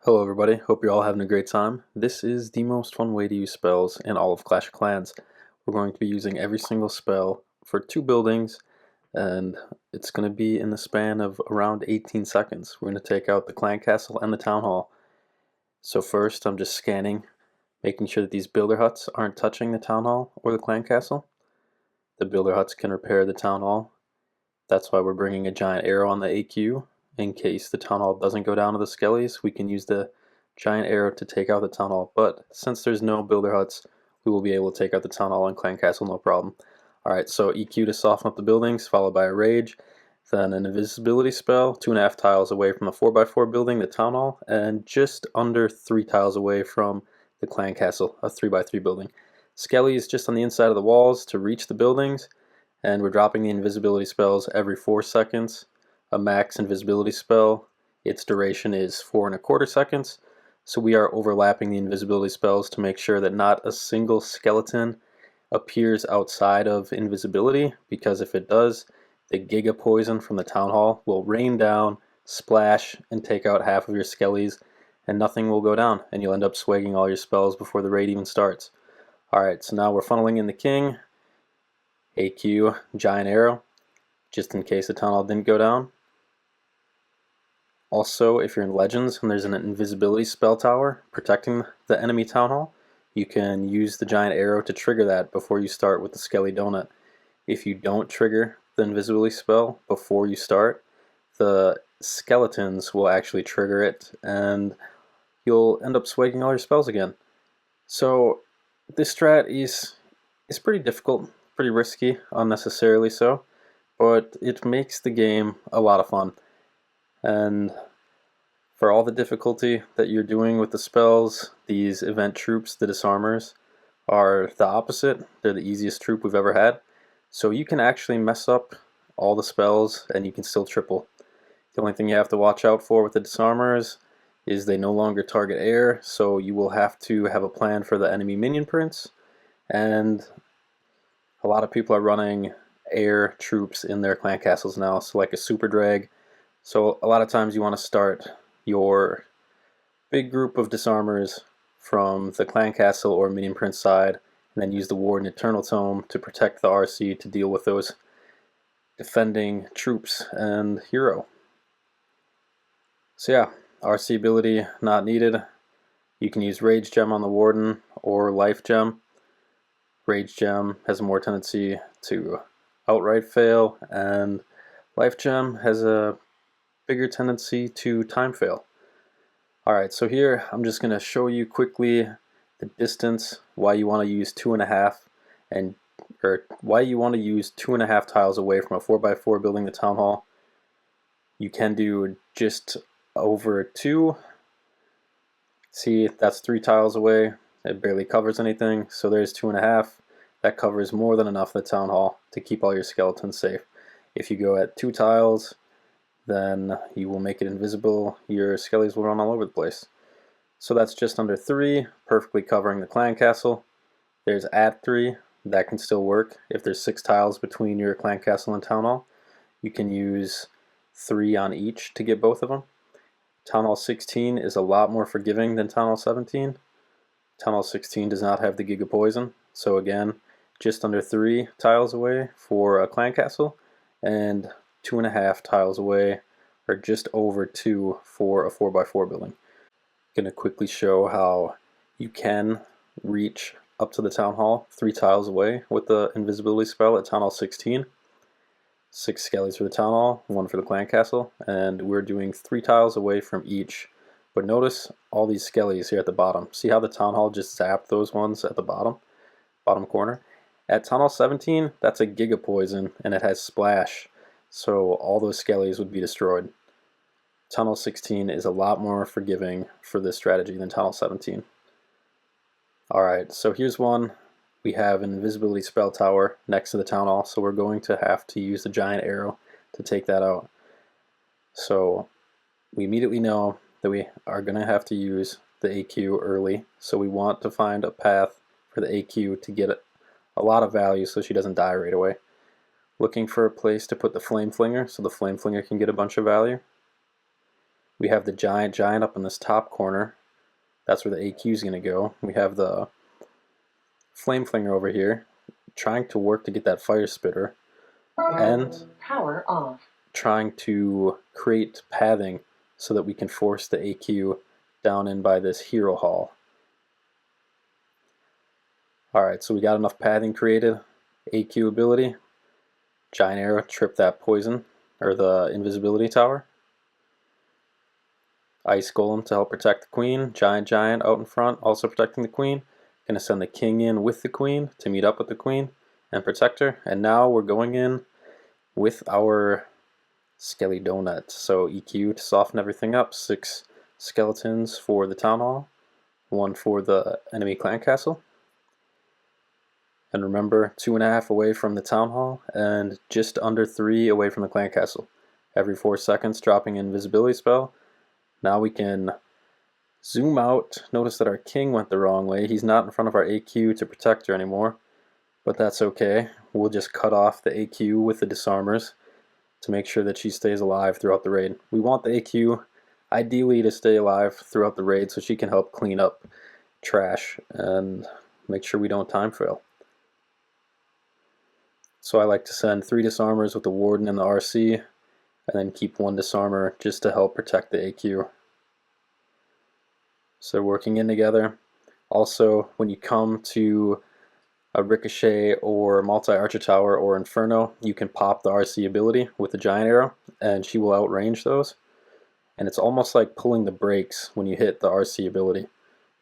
Hello everybody, hope you're all having a great time. This is the most fun way to use spells in all of Clash of Clans. We're going to be using every single spell for 2 buildings, and it's going to be in the span of around 18 seconds. We're going to take out the clan castle and the town hall. So first I'm just scanning, making sure that these builder huts aren't touching the town hall or the clan castle. The builder huts can repair the town hall. That's why we're bringing a giant arrow on the AQ. In case the town hall doesn't go down to the skellies, we can use the giant arrow to take out the town hall. But since there's no builder huts, we will be able to take out the town hall and clan castle no problem. Alright, so EQ to soften up the buildings, followed by a rage, then an invisibility spell, 2.5 tiles away from the 4x4 building, the town hall, and just under 3 tiles away from the clan castle, a 3x3 building. Skellies just on the inside of the walls to reach the buildings, and we're dropping the invisibility spells every 4 seconds. A max invisibility spell, its duration is 4.25 seconds, so we are overlapping the invisibility spells to make sure that not a single skeleton appears outside of invisibility, because if it does, the Giga Poison from the Town Hall will rain down, splash, and take out half of your skellies, and nothing will go down, and you'll end up swagging all your spells before the raid even starts. Alright, so now we're funneling in the king, AQ, giant arrow, just in case the Town Hall didn't go down. Also, if you're in Legends and there's an invisibility spell tower protecting the enemy town hall, you can use the giant arrow to trigger that before you start with the Skelly Donut. If you don't trigger the invisibility spell before you start, the skeletons will actually trigger it and you'll end up swagging all your spells again. So this strat is pretty difficult, pretty risky, unnecessarily so, but it makes the game a lot of fun. And for all the difficulty that you're doing with the spells, these event troops, the Disarmers, are the opposite. They're the easiest troop we've ever had. So you can actually mess up all the spells and you can still triple. The only thing you have to watch out for with the Disarmers is they no longer target air, so you will have to have a plan for the enemy minion prints. And a lot of people are running air troops in their clan castles now, so like a super drag. So a lot of times you want to start your big group of Disarmers from the clan castle or minion prince side, and then use the Warden Eternal Tome to protect the RC to deal with those defending troops and hero. So yeah, RC ability not needed. You can use Rage Gem on the Warden or Life Gem. Rage Gem has a more tendency to outright fail, and Life Gem has a bigger tendency to time fail. Alright, so here I'm just going to show you quickly the distance, why you want to use 2.5, or why you want to use 2.5 tiles away from a 4x4 building, the town hall. You can do just over 2. See, that's 3 tiles away. It barely covers anything, so there's 2.5. That covers more than enough the town hall to keep all your skeletons safe. If you go at 2 tiles, then you will make it invisible. Your skellies will run all over the place. So that's just under 3, perfectly covering the clan castle. There's at 3, that can still work. If there's 6 tiles between your clan castle and town hall, you can use 3 on each to get both of them. Town hall 16 is a lot more forgiving than town hall 17. Town hall 16 does not have the Giga Poison, so again, just under 3 tiles away for a clan castle, and 2.5 tiles away, or just over 2 for a 4x4 building. I'm going to quickly show how you can reach up to the town hall 3 tiles away with the invisibility spell at town hall 16. 6 skellies for the town hall, 1 for the clan castle, and we're doing 3 tiles away from each. But notice all these skellies here at the bottom. See how the town hall just zapped those ones at the bottom corner? At town hall 17, that's a Giga Poison, and it has splash. So all those skellies would be destroyed. Tunnel 16 is a lot more forgiving for this strategy than Tunnel 17. Alright, so here's one. We have an invisibility spell tower next to the town hall, so we're going to have to use the giant arrow to take that out. So we immediately know that we are going to have to use the AQ early, so we want to find a path for the AQ to get a lot of value so she doesn't die right away. Looking for a place to put the Flame Flinger so the Flame Flinger can get a bunch of value. We have the giant up in this top corner. That's where the AQ is going to go. We have the flame flinger over here, trying to work to get that fire spitter, and power off. Trying to create pathing so that we can force the AQ down in by this hero hall. Alright, so we got enough pathing created. AQ ability, giant arrow, trip that poison, or the invisibility tower. Ice golem to help protect the queen. Giant out in front, also protecting the queen. Gonna send the king in with the queen to meet up with the queen and protect her. And now we're going in with our Skelly Donut. So EQ to soften everything up. 6 skeletons for the town hall, 1 for the enemy clan castle. And remember, 2.5 away from the town hall and just under 3 away from the clan castle. Every 4 seconds dropping an invisibility spell. Now we can zoom out. Notice that our king went the wrong way. He's not in front of our AQ to protect her anymore, but that's okay. We'll just cut off the AQ with the disarmers to make sure that she stays alive throughout the raid. We want the AQ ideally to stay alive throughout the raid so she can help clean up trash and make sure we don't time fail. So I like to send 3 disarmers with the warden and the RC, and then keep 1 disarmer just to help protect the AQ. So working in together. Also, when you come to a ricochet or multi-archer tower or inferno, you can pop the RC ability with the giant arrow and she will outrange those. And it's almost like pulling the brakes when you hit the RC ability.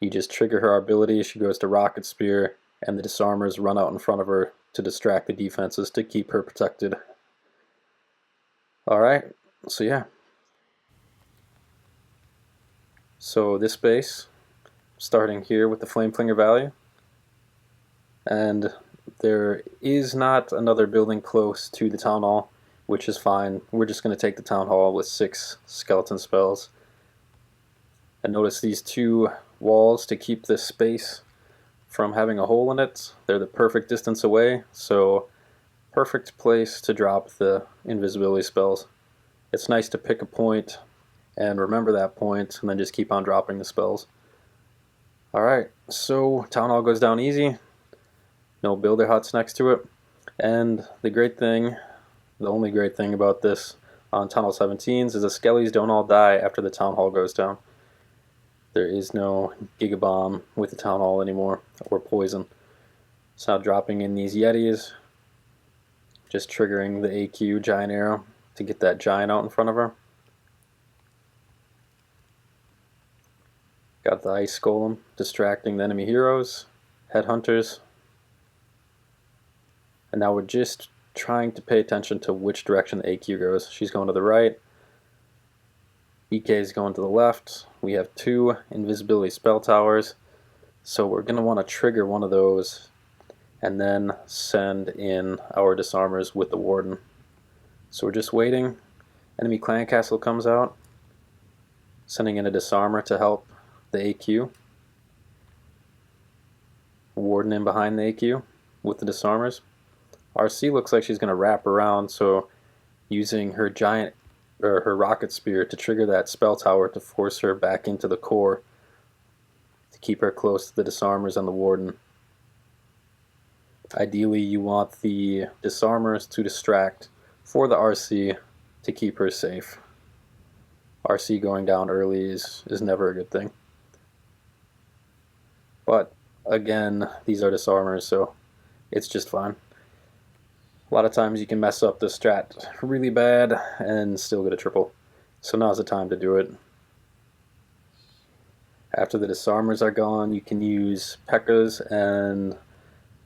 You just trigger her ability, she goes to rocket spear, and the disarmers run out in front of her to distract the defenses to keep her protected. Alright, so yeah. So this base, starting here with the Flame Flinger value, and there is not another building close to the town hall, which is fine. We're just going to take the town hall with 6 skeleton spells. And notice these 2 walls to keep this space from having a hole in it. They're the perfect distance away, so perfect place to drop the invisibility spells. It's nice to pick a point and remember that point and then just keep on dropping the spells. Alright, so town hall goes down easy. No builder huts next to it. And the great thing, the only great thing about this on Town Hall 17s is the Skellies don't all die after the town hall goes down. There is no Gigabomb with the town hall anymore, or poison. So now dropping in these Yetis, just triggering the AQ giant arrow to get that giant out in front of her. Got the Ice Golem distracting the enemy heroes, Headhunters. And now we're just trying to pay attention to which direction the AQ goes. She's going to the right. EK is going to the left. We have 2 invisibility spell towers. So we're going to want to trigger one of those and then send in our disarmers with the warden. So we're just waiting. Enemy clan castle comes out, sending in a disarmer to help the AQ. Warden in behind the AQ with the disarmers. RC looks like she's going to wrap around, so using her giant or her rocket spear to trigger that spell tower to force her back into the core to keep her close to the disarmers and the warden. Ideally, you want the disarmers to distract for the RC to keep her safe. RC going down early is never a good thing. But again, these are disarmers, so it's just fine. A lot of times you can mess up the strat really bad and still get a triple. So now's the time to do it. After the disarmers are gone, you can use P.E.K.K.A.s and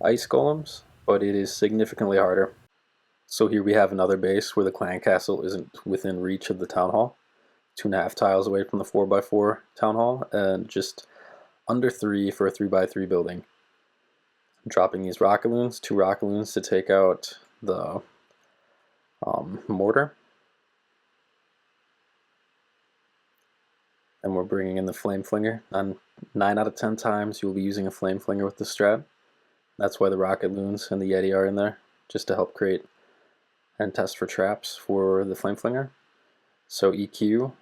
Ice Golems, but it is significantly harder. So here we have another base where the clan castle isn't within reach of the town hall. 2.5 tiles away from the 4x4 town hall, and just under 3 for a 3x3 building. I'm dropping these rocket loons, 2 rocket loons to take out the mortar. And we're bringing in the flame flinger. On 9 out of 10 times you'll be using a flame flinger with the strat. That's why the rocket loons and the Yeti are in there, just to help create and test for traps for the flame flinger. So EQ,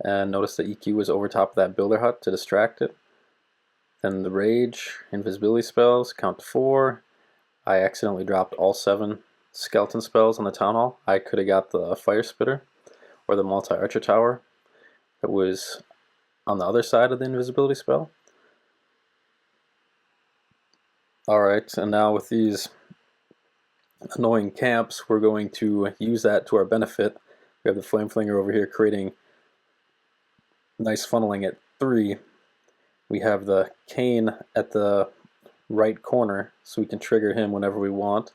and notice the EQ was over top of that builder hut to distract it. Then the rage, invisibility spells, count to 4. I accidentally dropped all 7 skeleton spells on the town hall. I could have got the fire spitter or the multi-archer tower that was on the other side of the invisibility spell. Alright, and now with these annoying camps, we're going to use that to our benefit. We have the flame flinger over here creating nice funneling at 3. We have the Kane at the right corner, so we can trigger him whenever we want.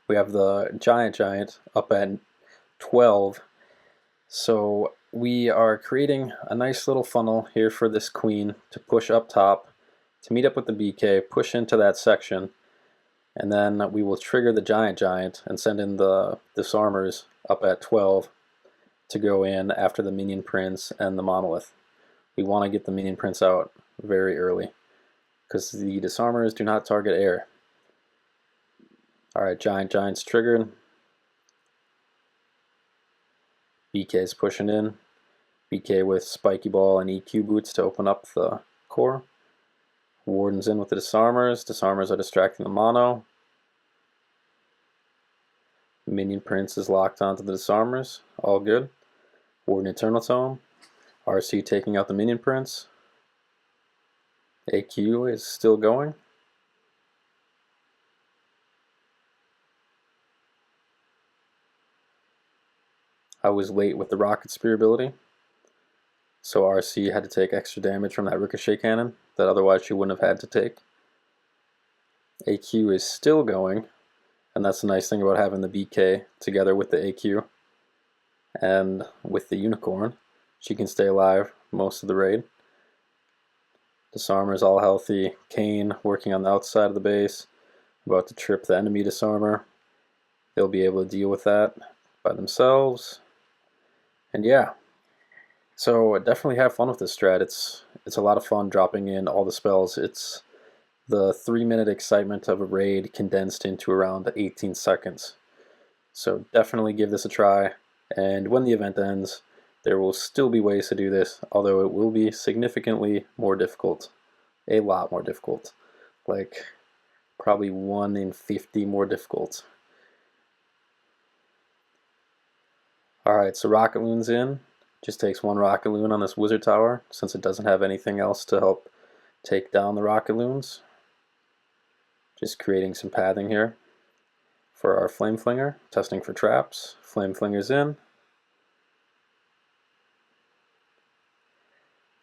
We have the giant up at 12. So we are creating a nice little funnel here for this queen to push up top, to meet up with the BK, push into that section, and then we will trigger the giant and send in the Disarmers up at 12 to go in after the minion prince and the monolith. We want to get the minion prince out very early because the Disarmers do not target air. Alright, giant's triggered. BK's pushing in. BK with Spikey Ball and EQ boots to open up the core. Warden's in with the Disarmers. Disarmers are distracting the mono. Minion Prince is locked onto the Disarmers. All good. Warden Eternal Tome. RC taking out the Minion Prince. AQ is still going. I was late with the Rocket Spear ability, so RC had to take extra damage from that Ricochet Cannon that otherwise she wouldn't have had to take. AQ is still going, and that's the nice thing about having the BK together with the AQ and with the Unicorn. She can stay alive most of the raid. Disarmer's all healthy. Kane working on the outside of the base, about to trip the enemy Disarmer. They'll be able to deal with that by themselves. And yeah, so definitely have fun with this strat. It's a lot of fun dropping in all the spells. It's the 3-minute excitement of a raid condensed into around 18 seconds. So definitely give this a try, and when the event ends, there will still be ways to do this, although it will be significantly more difficult. A lot more difficult. Like, probably 1 in 50 more difficult. Alright, so Rocket Loon's in. Just takes 1 Rocket Loon on this Wizard Tower, since it doesn't have anything else to help take down the Rocket Loons. Just creating some pathing here for our Flame Flinger, testing for traps. Flame Flinger's in.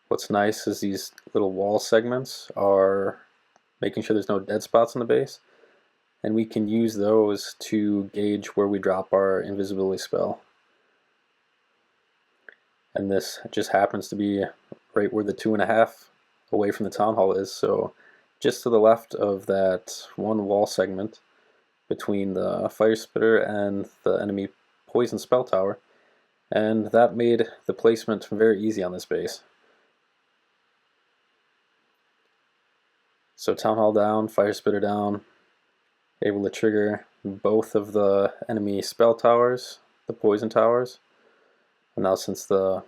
What's nice is these little wall segments are making sure there's no dead spots in the base, and we can use those to gauge where we drop our invisibility spell. And this just happens to be right where the 2.5 away from the town hall is, so just to the left of that 1 wall segment between the fire spitter and the enemy poison spell tower, and that made the placement very easy on this base. So town hall down, fire spitter down, able to trigger both of the enemy spell towers, the poison towers. And now since the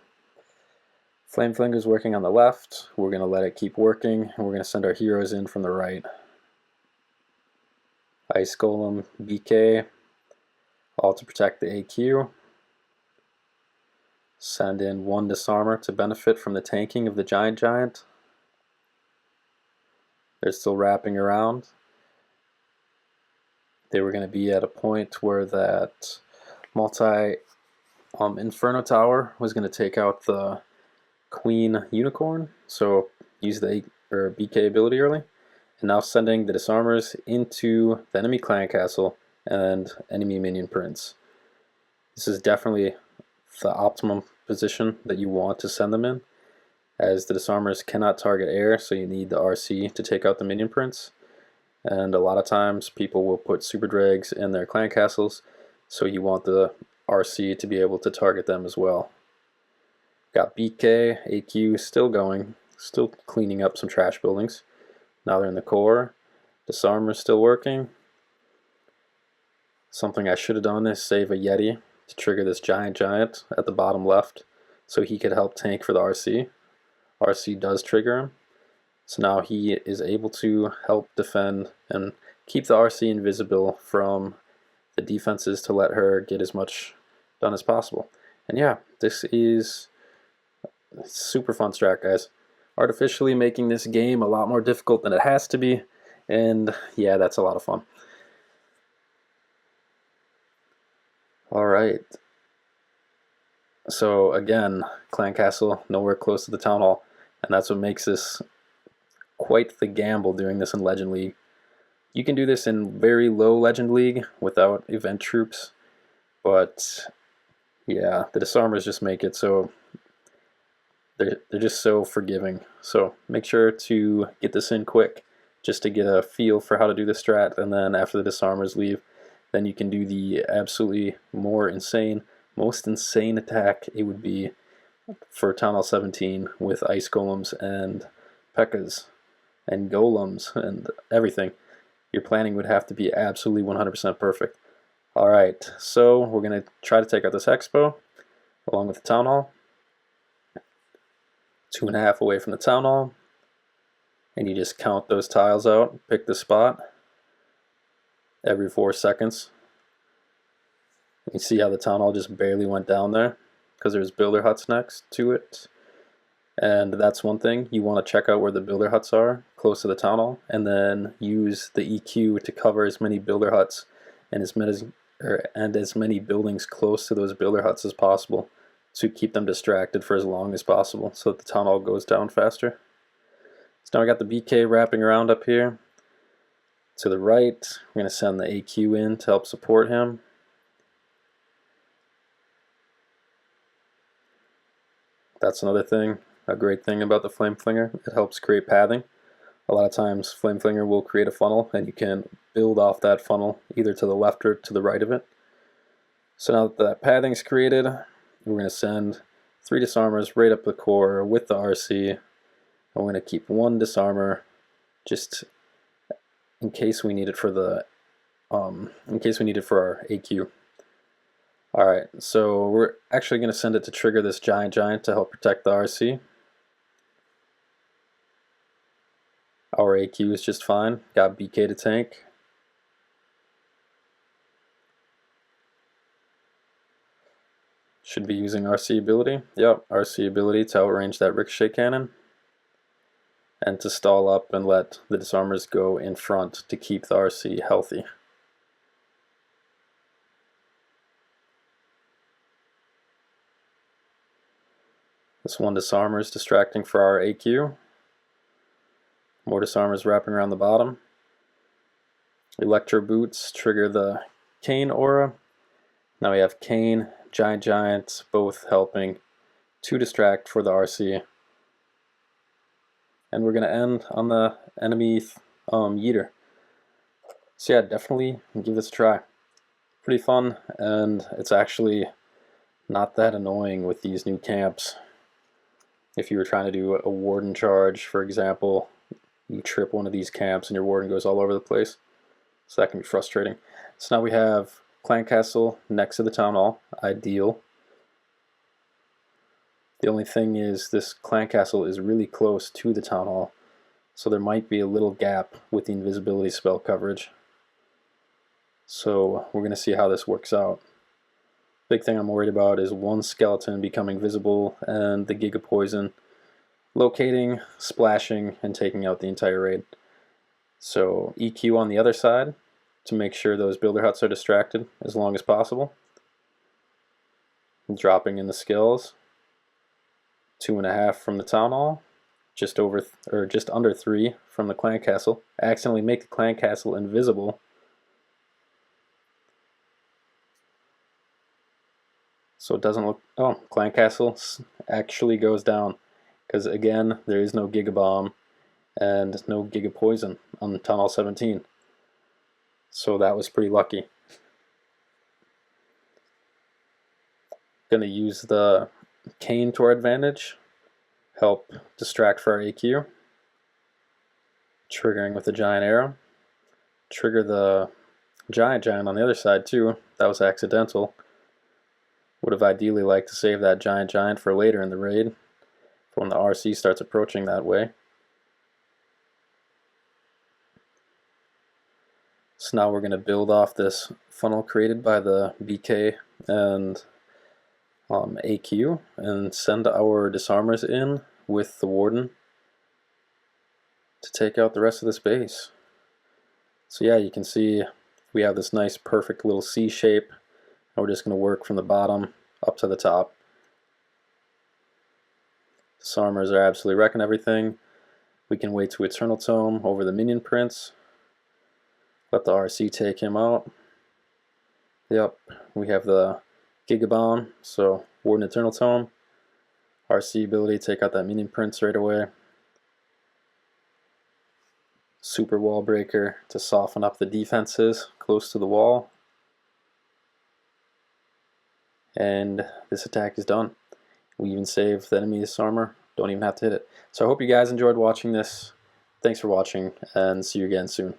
Flame Flinger is working on the left, we're going to let it keep working, and we're going to send our heroes in from the right. Ice Golem, BK, all to protect the AQ. Send in 1 Disarmer to benefit from the tanking of the giant. They're still wrapping around. They were going to be at a point where that Inferno Tower was going to take out the Queen Unicorn, so use the BK ability early, and now sending the Disarmers into the enemy clan castle and enemy minion prince. This is definitely the optimum position that you want to send them in, as the Disarmers cannot target air, so you need the RC to take out the minion prince. And a lot of times people will put super drags in their clan castles, so you want the RC to be able to target them as well. Got BK, AQ still going, still cleaning up some trash buildings. Now they're in the core. Disarmer's still working. Something I should have done is save a Yeti to trigger this giant at the bottom left so he could help tank for the RC. RC does trigger him, so now he is able to help defend and keep the RC invisible from the defenses to let her get as much done as possible. And yeah, this is super fun strat, guys. Artificially making this game a lot more difficult than it has to be, and yeah, that's a lot of fun. Alright, so again, Clan Castle nowhere close to the Town Hall, and that's what makes this quite the gamble doing this in Legend League. You can do this in very low Legend League without event troops, but yeah, the Disarmers just make it so they're just so forgiving. So make sure to get this in quick just to get a feel for how to do the strat, and then after the Disarmers leave, then you can do the absolutely most insane attack. It would be for Town Hall 17 with Ice Golems and P.E.K.K.A.s and Golems and everything. Your planning would have to be absolutely 100% perfect. Alright, so we're going to try to take out this Expo along with the Town Hall. 2.5 away from the Town Hall. And you just count those tiles out, pick the spot every 4 seconds. You see how the Town Hall just barely went down there because there's builder huts next to it. And that's one thing, you want to check out where the builder huts are close to the Town Hall, and then use the EQ to cover as many builder huts and as many buildings close to those builder huts as possible to keep them distracted for as long as possible so that the Town Hall goes down faster. So now we got the BK wrapping around up here. To the right, we're going to send the AQ in to help support him. That's another thing, a great thing about the Flame Flinger. It helps create pathing. A lot of times Flame Flinger will create a funnel and you can build off that funnel either to the left or to the right of it. So now that pathing is created, we're going to send 3 Disarmers right up the core with the RC. And we're going to keep 1 Disarmer just in case we need it for the our AQ. Alright, so we're actually going to send it to trigger this Giant to help protect the RC. Our AQ is just fine. Got BK to tank. Should be using RC ability. Yep, RC ability to outrange that ricochet cannon. And to stall up and let the Disarmers go in front to keep the RC healthy. This 1 Disarmer is distracting for our AQ. More Disarmers wrapping around the bottom. Electro boots trigger the Kane aura. Now we have Kane, Giant, both helping to distract for the RC. And we're going to end on the enemy YEETer. So yeah, definitely give this a try. Pretty fun, and it's actually not that annoying with these new camps. If you were trying to do a warden charge, for example, you trip one of these camps and your warden goes all over the place. So that can be frustrating. So now we have Clan Castle next to the Town Hall. Ideal. The only thing is this Clan Castle is really close to the Town Hall, so there might be a little gap with the invisibility spell coverage. So we're going to see how this works out. Big thing I'm worried about is 1 skeleton becoming visible and the Giga Poison locating, splashing, and taking out the entire raid. So EQ on the other side to make sure those builder huts are distracted as long as possible. Dropping in the skills. 2.5 from the Town Hall, just under 3 from the Clan Castle. Accidentally make the Clan Castle invisible. So it doesn't look, oh, Clan Castle actually goes down, because again, there is no Giga Bomb and no Giga Poison on Town Hall 17. So that was pretty lucky. Gonna use the Kane to our advantage, help distract for our AQ, triggering with the Giant Arrow, trigger the Giant on the other side too, that was accidental, Would have ideally liked to save that giant for later in the raid, for when the RC starts approaching that way. So now we're going to build off this funnel created by the BK and AQ and send our disarmers in with the warden to take out the rest of this base. So yeah, you can see we have this nice perfect little C shape, and we're just going to work from the bottom up to the top. Disarmers are absolutely wrecking everything. We can wait to Eternal Tome over the minion prince. Let the RC take him out. Yep, we have the Gigabomb, so Warden Eternal Tome. RC ability, take out that minion prince right away. Super wall breaker to soften up the defenses close to the wall. And this attack is done. We even save the enemy disarmer, don't even have to hit it. So I hope you guys enjoyed watching this. Thanks for watching, and see you again soon.